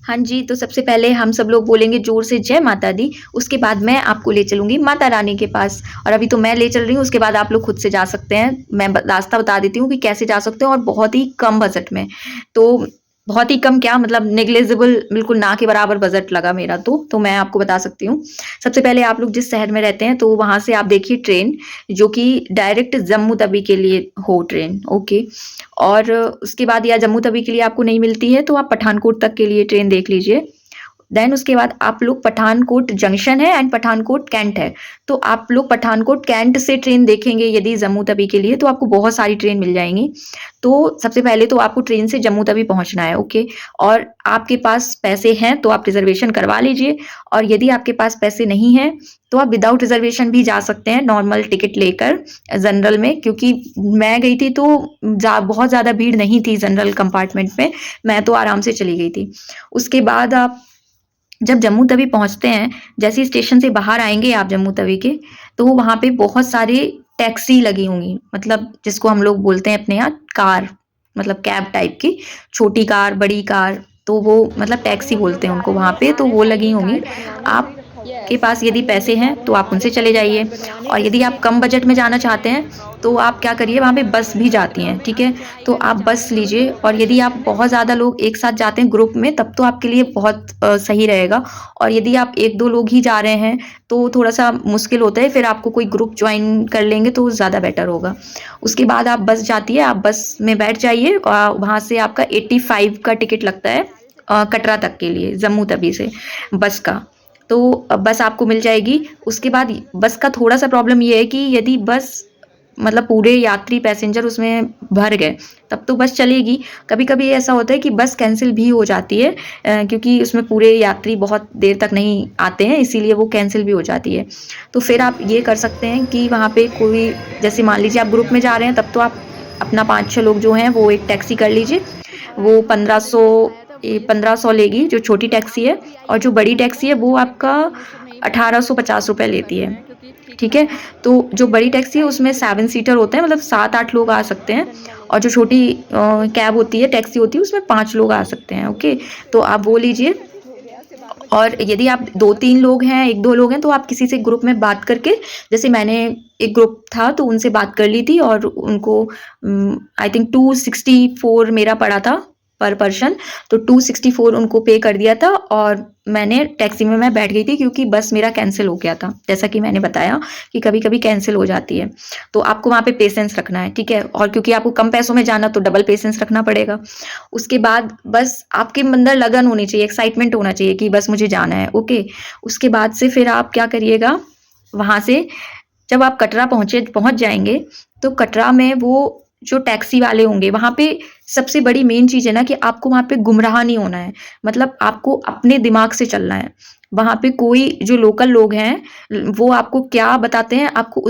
हाँ जी, तो सबसे पहले हम सब लोग बोलेंगे ज़ोर से जय माता दी, उसके बाद मैं आपको ले चलूँगी माता रानी के पास और अभी तो मैं ले चल रही हूँ, उसके बाद आप लोग खुद से जा सकते हैं। मैं ब रास्ता बता देती हूँ कि कैसे जा सकते हो और बहुत ही कम बजट में। तो बहुत ही कम क्या मतलब नेग्लिजिबल बिल्कुल ना के बराबर बजट लगा मेरा तो मैं आपको बता सकती हूँ। सबसे पहले आप लोग जिस शहर में रहते हैं, तो वहाँ से आप देखिए ट्रेन, जो कि डायरेक्ट जम्मू तवी के लिए हो ट्रेन, ओके। और उसके बाद या जम्मू तवी के लिए आपको नहीं मिलती है तो आप पठानकोट तक के लिए ट्रेन देख लीजिए। देन उसके बाद आप लोग पठानकोट जंक्शन है एंड पठानकोट कैंट है। तो आप लोग पठानकोट कैंट से ट्रेन देखेंगे यदि जम्मू तवी के लिए तो आपको बहुत सारी ट्रेन मिल जाएँगी। तो सबसे पहले तो आपको ट्रेन से जम्मू तवी पहुँचना है, ओके। और आपके पास पैसे हैं तो आप रिज़र्वेशन करवा लीजिए और यदि आपके पास पैसे नहीं हैं, तो आप विदाउट रिज़र्वेशन भी जा सकते हैं नॉर्मल टिकट लेकर जनरल में, क्योंकि मैं गई थी तो बहुत ज़्यादा भीड़ नहीं थी जनरल कंपार्टमेंट में, मैं तो आराम से चली गई थी। उसके बाद आप जब जम्मू तवी पहुँचते हैं, जैसे ही स्टेशन से बाहर आएँगे आप जम्मू तवी के, तो वहाँ पे बहुत सारे टैक्सी लगी होंगी, मतलब जिसको हम लोग बोलते हैं अपने यहाँ कार, मतलब कैब टाइप की, छोटी कार, बड़ी कार, तो वो मतलब टैक्सी बोलते हैं उनको वहाँ पे, तो वो लगी होंगी। आपके पास यदि पैसे हैं, तो आप उनसे चले जाइए और यदि आप कम बजट में जाना चाहते हैं, तो आप क्या करिए वहाँ पे बस भी जाती हैं, ठीक है? तो आप बस लीजिए और यदि आप बहुत ज़्यादा लोग एक साथ जाते हैं ग्रुप में तब तो आपके लिए बहुत सही रहेगा और यदि आप 1-2 लोग ही जा रहे हैं, तो थोड़ा-सा मुश्किल होता है, फिर आपको कोई ग्रुप जॉइन कर लेंगे तो ज़्यादा बेटर होगा। उसके बाद आप बस जाती है, आप बस में बैठ जाइए वहाँ से आपका 85 का टिकट लगता है कटरा तक के लिए, जम्मू तवी से बस का। तो बस आपको मिल जाएगी, उसके बाद बस का थोड़ा-सा प्रॉब्लम ये है कि यदि बस मतलब पूरे यात्री पैसेंजर उसमें भर गए, तब तो बस चलेगी। कभी-कभी ऐसा होता है कि बस कैंसल भी हो जाती है क्योंकि उसमें पूरे यात्री बहुत देर तक नहीं आते हैं, इसीलिए वो कैंसल भी हो जाती है। तो फिर आप ये कर सकते हैं कि वहाँ पे कोई जैसे मान लीजिए आप ग्रुप में जा रहे हैं, तब तो आप अपना 5-6 लोग जो हैं, वो एक टैक्सी कर लीजिए। वो 1500 लेगी जो छोटी टैक्सी है और जो बड़ी टैक्सी है वो आपका 1850 रुपए लेती है, ठीक है? तो जो बड़ी टैक्सी है उसमें 7 सीटर होते हैं, मतलब 7-8 लोग आ सकते हैं और जो छोटी कैब होती है, टैक्सी होती है उसमें 5 लोग आ सकते हैं, ओके? तो आप वो लीजिए और यदि आप 2-3 लोग हैं, 1-2 लोग हैं तो आप किसी से ग्रुप में बात करके, जैसे मैंने एक ग्रुप था तो उनसे बात कर ली थी और उनको आई थिंक 264 मेरा पड़ा था पर पर्सन, तो 264 उनको पे कर दिया था और मैंने टैक्सी में मैं बैठ गई थी क्योंकि बस मेरा कैंसल हो गया था। जैसा कि मैंने बताया कि कभी-कभी कैंसल हो जाती है। तो आपको वहाँ पे पेशेंस रखना है, ठीक है? और क्योंकि आपको कम पैसों में जाना तो डबल पेशेंस रखना पड़ेगा। उसके बाद बस आपके अंदर लगन होनी चाहिए, एक्साइटमेंट होना चाहिए कि बस मुझे जाना है, ओके। उसके बाद से फिर आप क्या करिएगा, वहाँ से जब आप कटरा पहुँच जाएँगे, तो कटरा में वो जो टैक्सी वाले होंगे, वहाँ पे सबसे बड़ी मेन चीज़ है ना कि आपको वहाँ पे गुमराह नहीं होना है। मतलब आपको अपने दिमाग से चलना है। वहाँ पे कोई जो लोकल लोग हैं, वो आपको क्या बताते हैं, आपको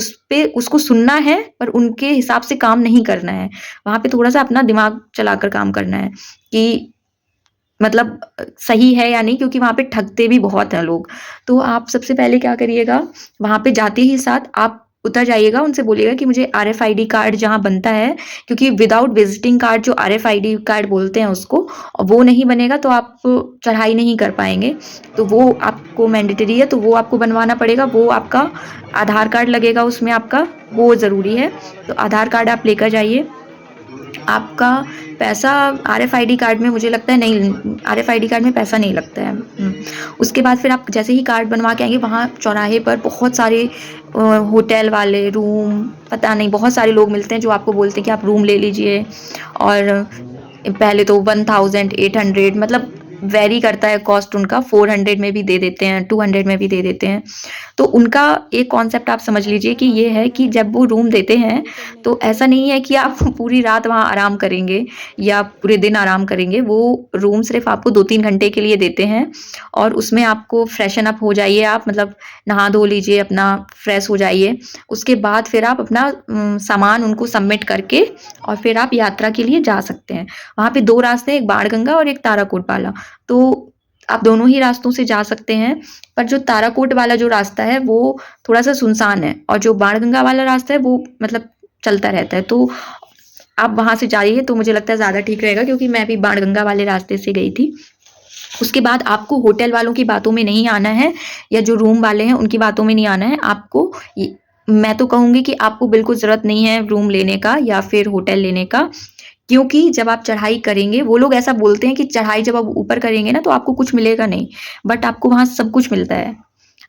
उसको सुनना है पर उनके हिसाब से काम नहीं करना है। वहाँ पे थोड़ा-सा अपना दिमाग चलाकर काम करना है कि मतलब सही है या नहीं, क्योंकि वहाँ पे ठगते भी बहुत हैं लोग। तो आप सबसे पहले क्या करिएगा, वहाँ पे जाते ही साथ आप उतर जाइएगा, उनसे बोलिएगा कि मुझे आरएफआईडी कार्ड जहाँ बनता है, क्योंकि विदाउट विजिटिंग कार्ड जो आरएफआईडी कार्ड बोलते हैं उसको, वो नहीं बनेगा तो आप चढ़ाई नहीं कर पाएँगे। तो वो आपको मैंडेटरी है, तो वो आपको बनवाना पड़ेगा। वो आपका आधार कार्ड लगेगा उसमें आपका, वो ज़रूरी है। तो आधार कार्ड आप लेकर जाइए। आपका पैसा आरएफआईडी कार्ड में मुझे लगता है नहीं, आरएफआईडी कार्ड में पैसा नहीं लगता है। उसके बाद फिर आप जैसे ही कार्ड बनवा के आएँगे, वहाँ चौराहे पर बहुत सारे होटल वाले रूम, पता नहीं बहुत सारे लोग मिलते हैं जो आपको बोलते हैं कि आप रूम ले लीजिए और पहले तो 1800 मतलब वेरी करता है कॉस्ट उनका, 400 में भी दे देते हैं, 200 में भी दे देते हैं। तो उनका एक कॉन्सेप्ट आप समझ लीजिए कि ये है कि जब वो रूम देते हैं, तो ऐसा नहीं है कि आप पूरी रात वहाँ आराम करेंगे या पूरे दिन आराम करेंगे। वो रूम सिर्फ़ आपको 2-3 घंटे के लिए देते हैं और उसमें आपको फ्रेशन अप हो जाइए आप, मतलब नहा धो लीजिए, अपना फ्रेश हो जाइए। उसके बाद फिर आप अपना सामान उनको सबमिट करके और फिर आप यात्रा के लिए जा सकते हैं। वहाँ पे 2 रास्ते हैं, एक बाणगंगा और एक ताराकोट वाला। तो आप दोनों ही रास्तों से जा सकते हैं, पर जो ताराकोट वाला जो रास्ता है वो थोड़ा-सा सुनसान है और जो बाणगंगा वाला रास्ता है वो मतलब चलता रहता है। तो आप वहाँ से जाइए तो मुझे लगता है ज़्यादा ठीक रहेगा, क्योंकि मैं भी बाणगंगा वाले रास्ते से गई थी। उसके बाद आपको होटल वालों की बातों में नहीं आना है या जो रूम वाले हैं उनकी बातों में नहीं आना है। आपको मैं तो कहूँगी कि आपको बिल्कुल ज़रूरत नहीं है रूम लेने का या फिर होटल लेने का, क्योंकि जब आप चढ़ाई करेंगे, वो लोग ऐसा बोलते हैं कि चढ़ाई जब आप ऊपर करेंगे ना तो आपको कुछ मिलेगा नहीं, बट आपको वहाँ सब कुछ मिलता है।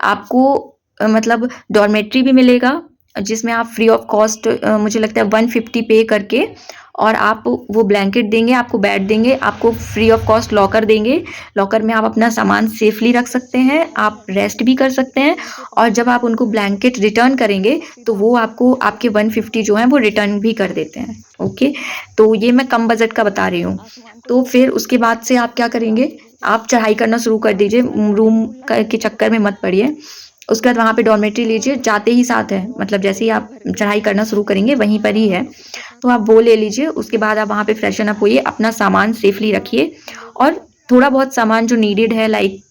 आपको मतलब डॉर्मेट्री भी मिलेगा जिसमें आप फ्री ऑफ कॉस्ट मुझे लगता है 150 पे करके, और आप वो ब्लैंकेट देंगे, आपको बेड देंगे, आपको फ्री ऑफ कॉस्ट लॉकर देंगे। लॉकर में आप अपना सामान सेफली रख सकते हैं, आप रेस्ट भी कर सकते हैं, और जब आप उनको ब्लैंकेट रिटर्न करेंगे तो वो आपको आपके 150 जो हैं वो रिटर्न भी कर देते हैं। ओके, तो ये मैं कम बजट का बता रही हूँ। तो फिर उसके बाद से आप क्या करेंगे, आप चढ़ाई करना शुरू कर दीजिए, रूम के चक्कर में मत पड़िए। उसके बाद वहाँ पे डॉर्मेट्री लीजिए, जाते ही साथ है, मतलब जैसे ही आप चढ़ाई करना शुरू करेंगे वहीं पर ही है, तो आप वो ले लीजिए। उसके बाद आप वहाँ पे फ्रेशन अप होइए, अपना सामान सेफली रखिए, और थोड़ा बहुत सामान जो नीडेड है लाइक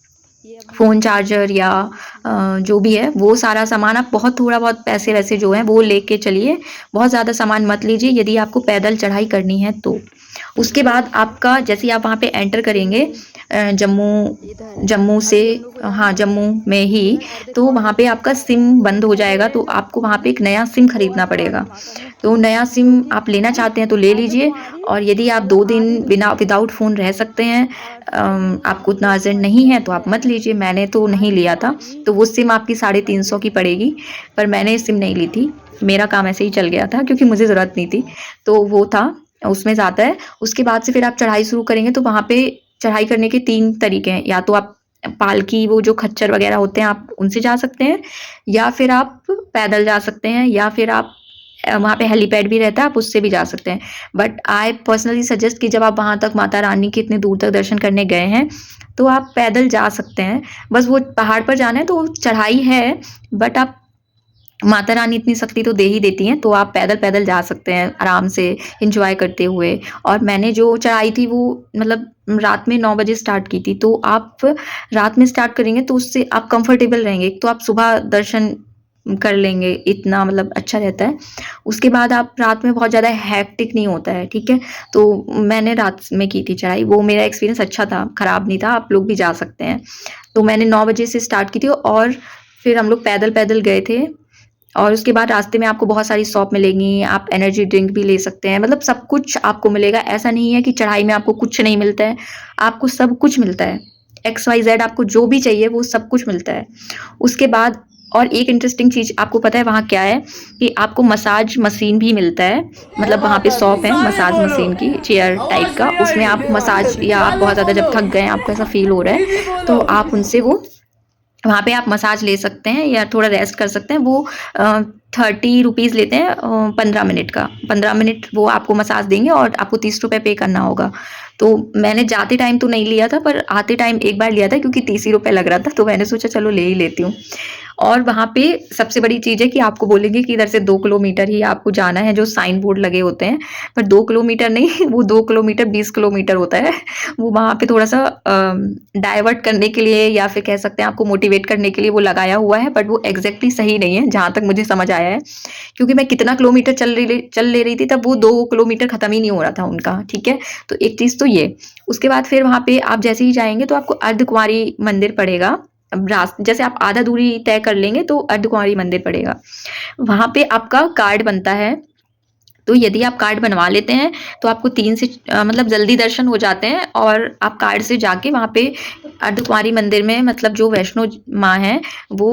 फ़ोन चार्जर या जो भी है वो सारा सामान आप बहुत थोड़ा बहुत पैसे वैसे जो हैं वो लेके चलिए। बहुत ज़्यादा सामान मत लीजिए यदि आपको पैदल चढ़ाई करनी है तो। उसके बाद आपका जैसे ही आप वहाँ पे एंटर करेंगे जम्मू से, हाँ, जम्मू में ही, तो वहाँ पे आपका सिम बंद हो जाएगा, तो आपको वहाँ पे एक नया सिम खरीदना पड़ेगा। तो नया सिम आप लेना चाहते हैं तो ले लीजिए, और यदि आप 2 दिन विदाउट फ़ोन रह सकते हैं, आपको उतना अर्जेंट नहीं है तो आप मत लीजिए। मैंने तो नहीं लिया था, तो वो सिम आपकी 350 की पड़ेगी, पर मैंने सिम नहीं ली थी। मेरा काम ऐसे ही चल गया था क्योंकि मुझे ज़रूरत नहीं थी, तो वो था, उसमें ज़्यादा है। उसके बाद से फिर आप चढ़ाई शुरू करेंगे तो वहाँ पे चढ़ाई करने के 3 तरीके हैं, या तो आप पालकी वो जो खच्चर वगैरह होते हैं आप उनसे जा सकते हैं, या फिर आप पैदल जा सकते हैं, या फिर आप वहाँ पे हेलीपैड भी रहता है, आप उससे भी जा सकते हैं। बट आई पर्सनली सजेस्ट कि जब आप वहाँ तक माता रानी के इतने दूर तक दर्शन करने गए हैं, तो आप पैदल जा सकते हैं। बस वो पहाड़ पर जाना है तो चढ़ाई है, बट आप माता रानी इतनी शक्ति तो दे ही देती हैं, तो आप पैदल-पैदल जा सकते हैं आराम से एन्जॉय करते हुए। और मैंने जो चढ़ाई थी वो मतलब रात में 9 बजे स्टार्ट की थी, तो आप रात में स्टार्ट करेंगे तो उससे आप कंफर्टेबल रहेंगे। एक तो आप सुबह दर्शन कर लेंगे, इतना मतलब अच्छा रहता है। उसके बाद आप रात में बहुत ज़्यादा हेक्टिक नहीं होता है, ठीक है? तो मैंने रात में की थी चढ़ाई, वो मेरा एक्सपीरियंस अच्छा था, खराब नहीं था, आप लोग भी जा सकते हैं। तो मैंने 9 बजे से स्टार्ट की थी, और फिर हम लोग पैदल-पैदल गए थे, और उसके बाद रास्ते में आपको बहुत सारी शॉप मिलेंगी, आप एनर्जी ड्रिंक भी ले सकते हैं, मतलब सब कुछ आपको मिलेगा। ऐसा नहीं है कि चढ़ाई में आपको कुछ नहीं मिलता है, आपको सब कुछ मिलता है। XYZ आपको जो भी चाहिए वो सब कुछ मिलता है। उसके बाद और एक इंटरेस्टिंग चीज़ आपको पता है वहाँ क्या है, कि आपको मसाज मशीन भी मिलता है, मतलब वहाँ पे शॉप है मसाज मशीन की, चेयर टाइप का, उसमें आप मसाज, या आप बहुत ज़्यादा जब थक गए हैं, आपको ऐसा फ़ील हो रहा है, तो आप उनसे वो वहाँ पे आप मसाज ले सकते हैं या थोड़ा रेस्ट कर सकते हैं। वो 30 रुपीज़ लेते हैं 15 मिनट का। 15 मिनट वो आपको मसाज देंगे और आपको 30 रुपए पे करना होगा। तो मैंने जाते टाइम तो नहीं लिया था, पर आते टाइम एक बार लिया था क्योंकि 30 ही रुपए लग रहा था, तो मैंने सोचा चलो ले ही लेती हूँ। और वहाँ पे सबसे बड़ी चीज़ है कि आपको बोलेंगे कि इधर से 2 किलोमीटर ही आपको जाना है, जो साइन बोर्ड लगे होते हैं, पर 2 किलोमीटर नहीं, वो 2 किलोमीटर 20 किलोमीटर होता है। वो वहाँ पे थोड़ा-सा डाइवर्ट करने के लिए या फिर कह सकते हैं आपको मोटिवेट करने के लिए वो लगाया हुआ है, बट वो एग्ज़ैक्टली सही नहीं है, जहाँ तक मुझे समझ आया है। क्योंकि मैं कितना किलोमीटर चल ले रही थी, तब वो 2 किलोमीटर खत्म ही नहीं हो रहा था उनका, ठीक है? तो एक चीज़ तो ये। उसके बाद फिर वहाँ पे आप जैसे ही जाएँगे तो आपको अर्धकुँवारी मंदिर पड़ेगा। अब जैसे आप आधा दूरी तय कर लेंगे तो अर्धकुँवारी मंदिर पड़ेगा। वहाँ पे आपका कार्ड बनता है, तो यदि आप कार्ड बनवा लेते हैं तो आपको 3 से मतलब जल्दी दर्शन हो जाते हैं, और आप कार्ड से जाके वहाँ पे अर्धकुँवारी मंदिर में, मतलब जो वैष्णो माँ हैं वो